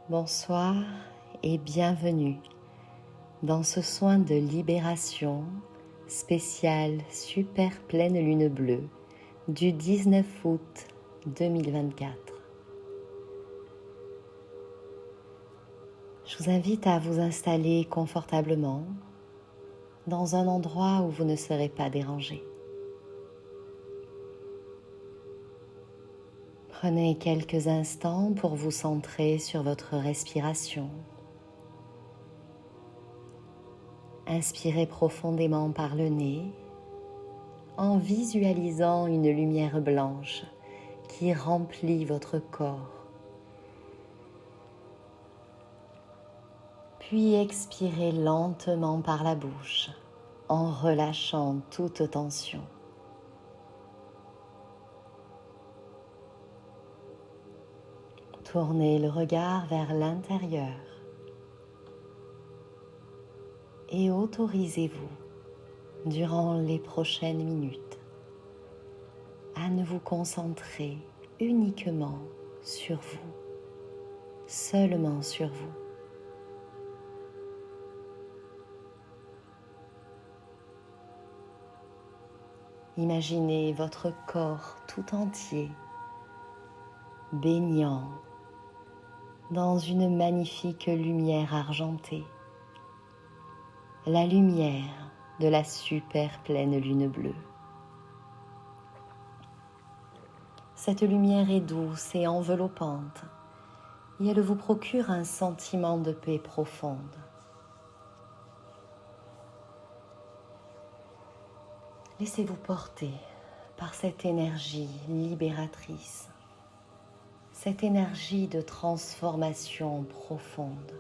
Bonsoir et bienvenue dans ce soin de libération spécial super pleine lune bleue du 19 août 2024. Je vous invite à vous installer confortablement dans un endroit où vous ne serez pas dérangé. Prenez quelques instants pour vous centrer sur votre respiration. Inspirez profondément par le nez en visualisant une lumière blanche qui remplit votre corps. Puis expirez lentement par la bouche en relâchant toute tension. Tournez le regard vers l'intérieur et autorisez-vous, durant les prochaines minutes, à ne vous concentrer uniquement sur vous, seulement sur vous. Imaginez votre corps tout entier baignant dans une magnifique lumière argentée, la lumière de la super pleine lune bleue. Cette lumière est douce et enveloppante et elle vous procure un sentiment de paix profonde. Laissez-vous porter par cette énergie libératrice, cette énergie de transformation profonde.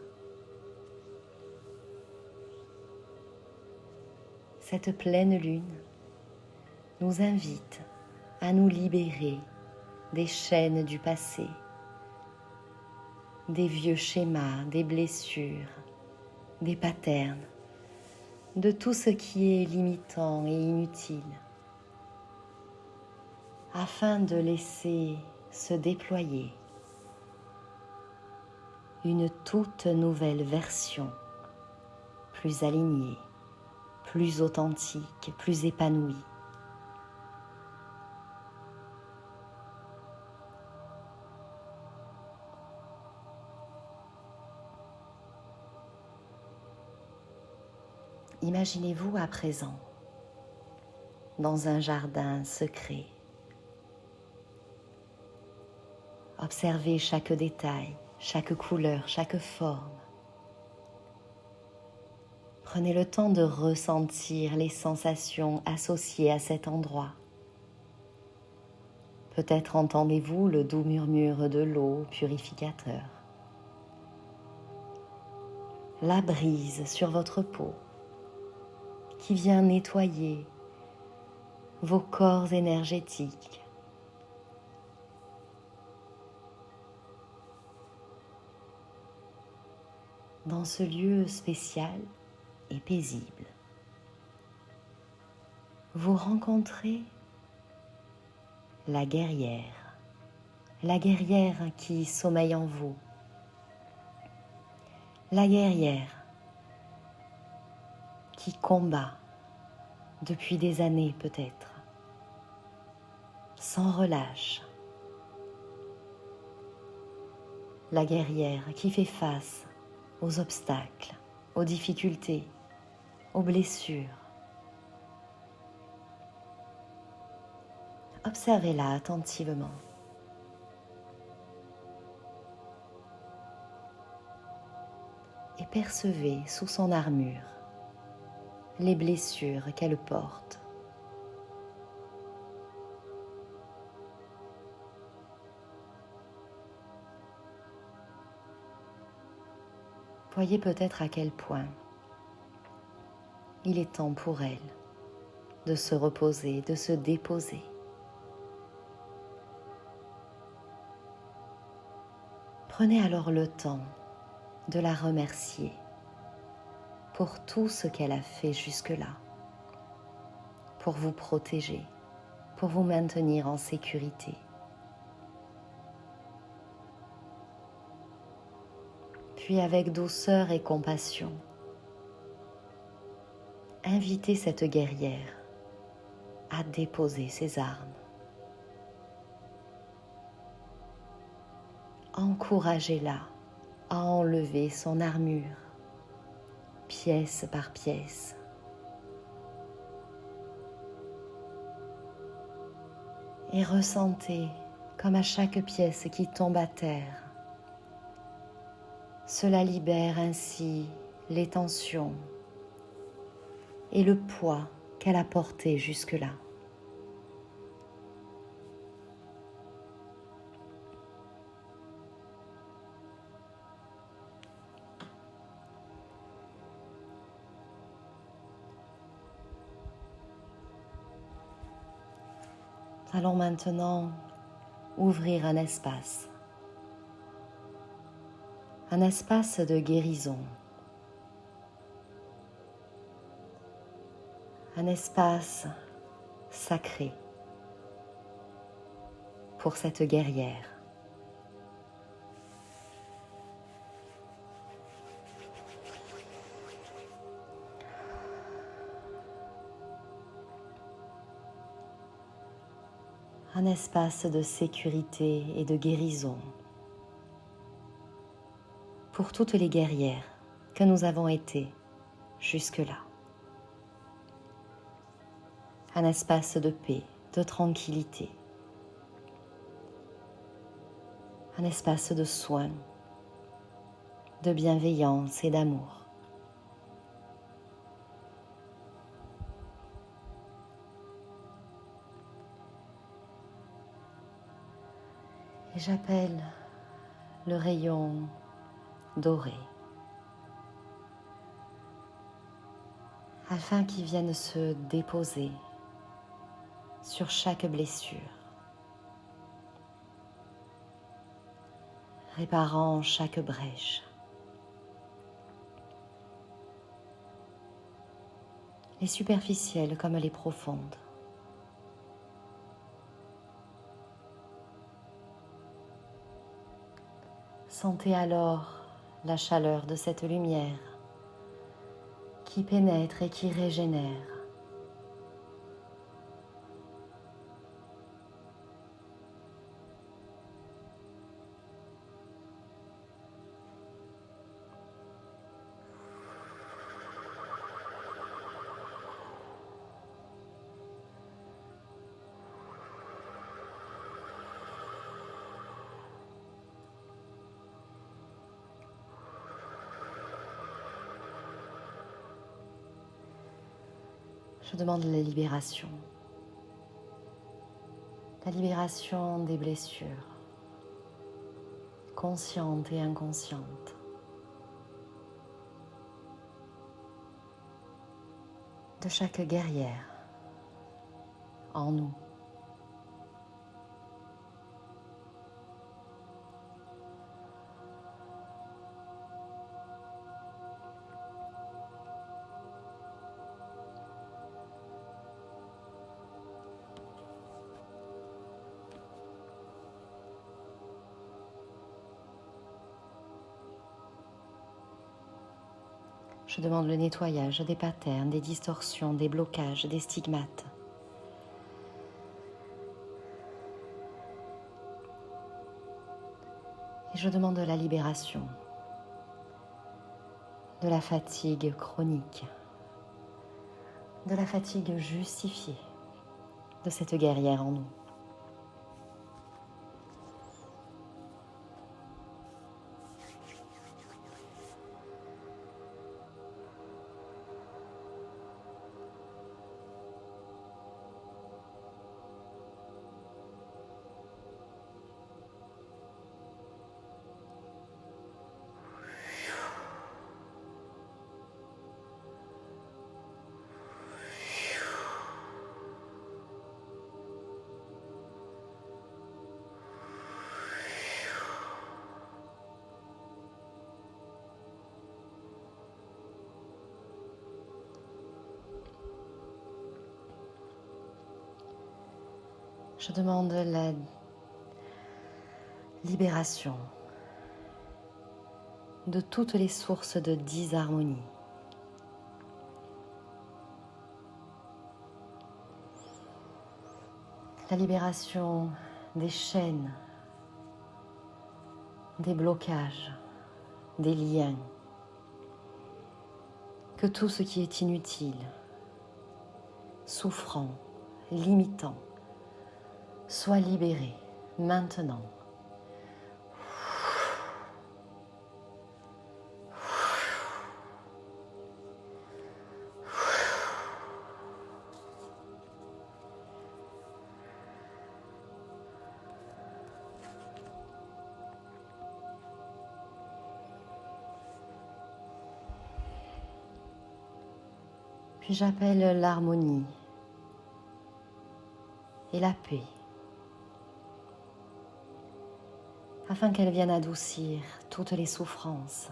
Cette pleine lune nous invite à nous libérer des chaînes du passé, des vieux schémas, des blessures, des patterns, de tout ce qui est limitant et inutile, afin de laisser se déployer une toute nouvelle version, plus alignée, plus authentique, plus épanouie. Imaginez-vous à présent dans un jardin secret. Observez chaque détail, chaque couleur, chaque forme. Prenez le temps de ressentir les sensations associées à cet endroit. Peut-être entendez-vous le doux murmure de l'eau purificateur. La brise sur votre peau qui vient nettoyer vos corps énergétiques. Dans ce lieu spécial et paisible, vous rencontrez la guerrière qui sommeille en vous, la guerrière qui combat depuis des années peut-être, sans relâche, la guerrière qui fait face aux obstacles, aux difficultés, aux blessures. Observez-la attentivement. Et percevez sous son armure les blessures qu'elle porte. Voyez peut-être à quel point il est temps pour elle de se reposer, de se déposer. Prenez alors le temps de la remercier pour tout ce qu'elle a fait jusque-là, pour vous protéger, pour vous maintenir en sécurité. Puis avec douceur et compassion, invitez cette guerrière à déposer ses armes. Encouragez-la à enlever son armure, pièce par pièce. Et ressentez comme à chaque pièce qui tombe à terre, cela libère ainsi les tensions et le poids qu'elle a porté jusque-là. Nous allons maintenant ouvrir un espace de guérison, un espace sacré pour cette guerrière. Un espace de sécurité et de guérison pour toutes les guerrières que nous avons été jusque-là. Un espace de paix, de tranquillité. Un espace de soin, de bienveillance et d'amour. Et j'appelle le rayon doré afin qu'il vienne se déposer sur chaque blessure, réparant chaque brèche. Les superficielles comme les profondes. Sentez alors la chaleur de cette lumière qui pénètre et qui régénère. Je demande la libération des blessures, conscientes et inconscientes, de chaque guerrière en nous. Je demande le nettoyage des patterns, des distorsions, des blocages, des stigmates. Et je demande la libération de la fatigue chronique, de la fatigue justifiée de cette guerrière en nous. Je demande la libération de toutes les sources de disharmonie. La libération des chaînes, des blocages, des liens. Que tout ce qui est inutile, souffrant, limitant, soit libéré maintenant. Puis j'appelle l'harmonie et la paix, afin qu'elles viennent adoucir toutes les souffrances.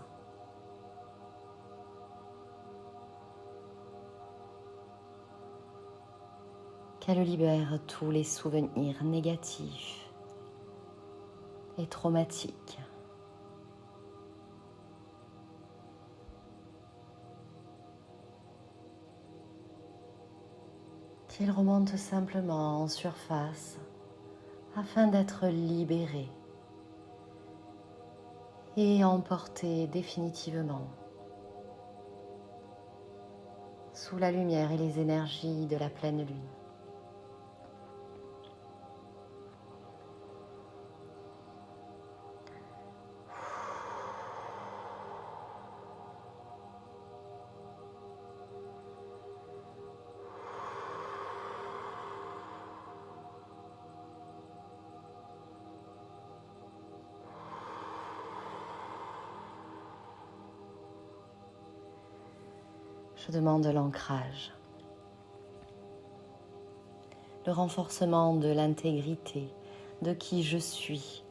Qu'elles libèrent tous les souvenirs négatifs et traumatiques. Qu'ils remontent simplement en surface afin d'être libérés et emportés définitivement sous la lumière et les énergies de la pleine lune. Je demande l'ancrage, le renforcement de l'intégrité de qui je suis.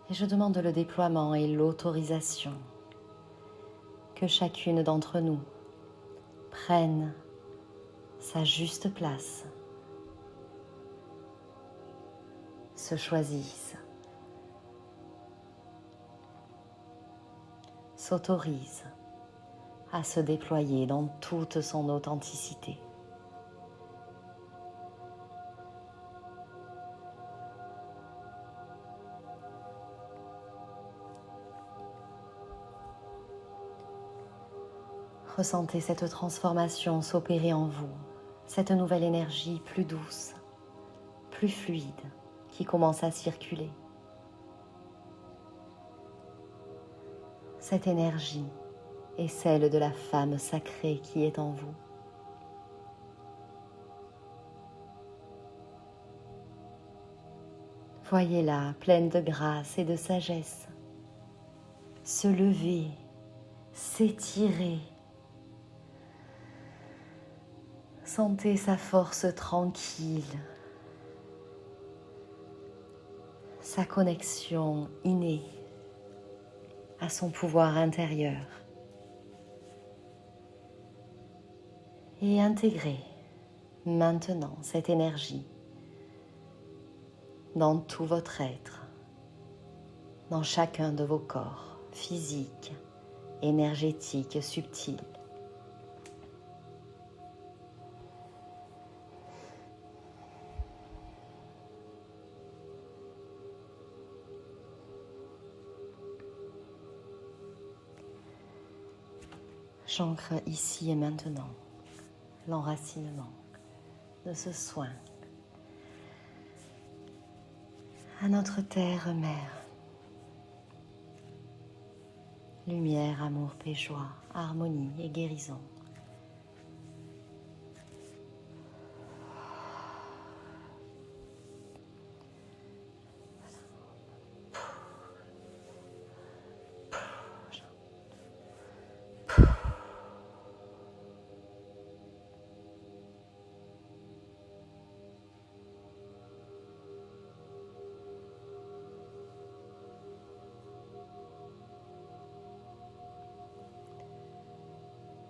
Et je demande le déploiement et l'autorisation que chacune d'entre nous prenne sa juste place, se choisisse, s'autorise à se déployer dans toute son authenticité. Ressentez cette transformation s'opérer en vous, cette nouvelle énergie plus douce, plus fluide qui commence à circuler. Cette énergie est celle de la femme sacrée qui est en vous. Voyez-la pleine de grâce et de sagesse, se lever, s'étirer. Sentez sa force tranquille, sa connexion innée à son pouvoir intérieur. Et intégrez maintenant cette énergie dans tout votre être, dans chacun de vos corps physiques, énergétiques, subtils. J'ancre ici et maintenant l'enracinement de ce soin à notre terre-mère. Lumière, amour, paix, joie, harmonie et guérison.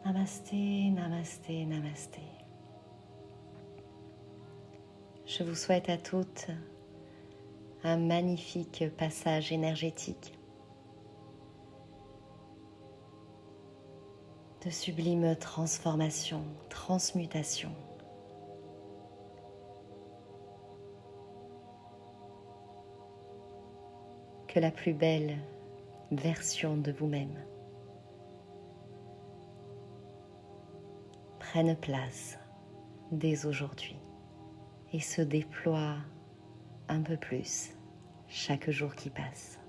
Namasté, namasté, namasté. Je vous souhaite à toutes un magnifique passage énergétique, de sublimes transformations, transmutations. Que la plus belle version de vous-même prenne place dès aujourd'hui et se déploie un peu plus chaque jour qui passe.